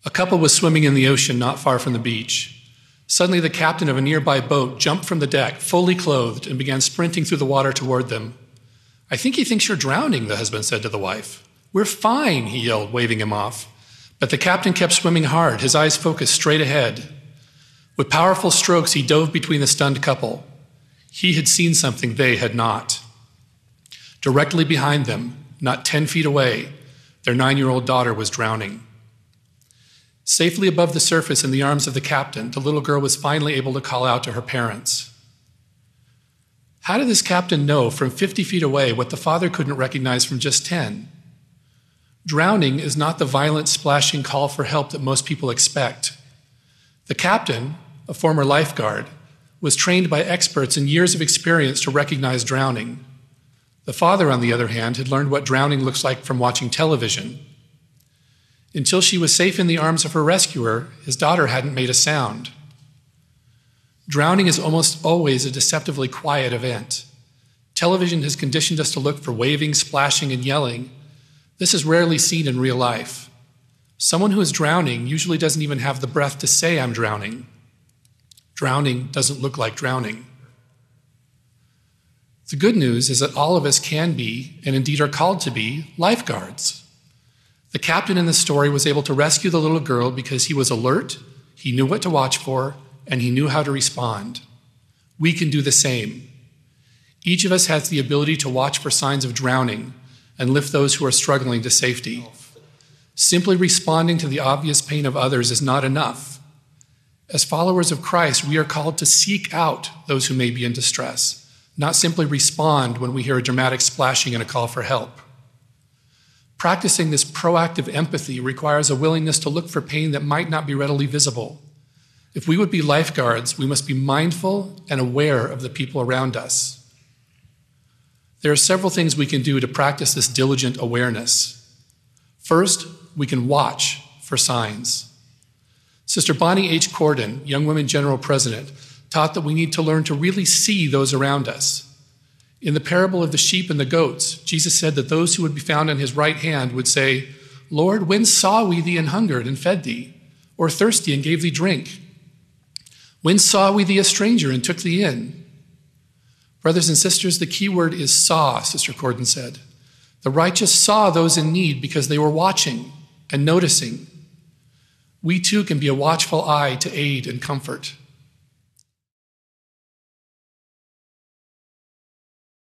A couple was swimming in the ocean not far from the beach. Suddenly, the captain of a nearby boat jumped from the deck, fully clothed, and began sprinting through the water toward them. "I think he thinks you're drowning," the husband said to the wife. "We're fine," he yelled, waving him off. But the captain kept swimming hard, his eyes focused straight ahead. With powerful strokes, he dove between the stunned couple. He had seen something they had not. Directly behind them, not 10 feet away, their 9-year-old daughter was drowning. Safely above the surface in the arms of the captain, the little girl was finally able to call out to her parents. How did this captain know from 50 feet away what the father couldn't recognize from just 10? Drowning is not the violent, splashing call for help that most people expect. The captain, a former lifeguard, was trained by experts and years of experience to recognize drowning. The father, on the other hand, had learned what drowning looks like from watching television. Until she was safe in the arms of her rescuer, his daughter hadn't made a sound. Drowning is almost always a deceptively quiet event. Television has conditioned us to look for waving, splashing, and yelling. This is rarely seen in real life. Someone who is drowning usually doesn't even have the breath to say, "I'm drowning." Drowning doesn't look like drowning. The good news is that all of us can be, and indeed are called to be, lifeguards. The captain in the story was able to rescue the little girl because he was alert, he knew what to watch for, and he knew how to respond. We can do the same. Each of us has the ability to watch for signs of drowning and lift those who are struggling to safety. Simply responding to the obvious pain of others is not enough. As followers of Christ, we are called to seek out those who may be in distress, not simply respond when we hear a dramatic splashing and a call for help. Practicing this proactive empathy requires a willingness to look for pain that might not be readily visible. If we would be lifeguards, we must be mindful and aware of the people around us. There are several things we can do to practice this diligent awareness. First, we can watch for signs. Sister Bonnie H. Corden, Young Women General President, taught that we need to learn to really see those around us. In the parable of the sheep and the goats, Jesus said that those who would be found on his right hand would say, "Lord, when saw we thee an hungered and fed thee, or thirsty and gave thee drink? When saw we thee a stranger and took thee in?" Brothers and sisters, the key word is saw, Sister Corden said. The righteous saw those in need because they were watching and noticing. We too can be a watchful eye to aid and comfort.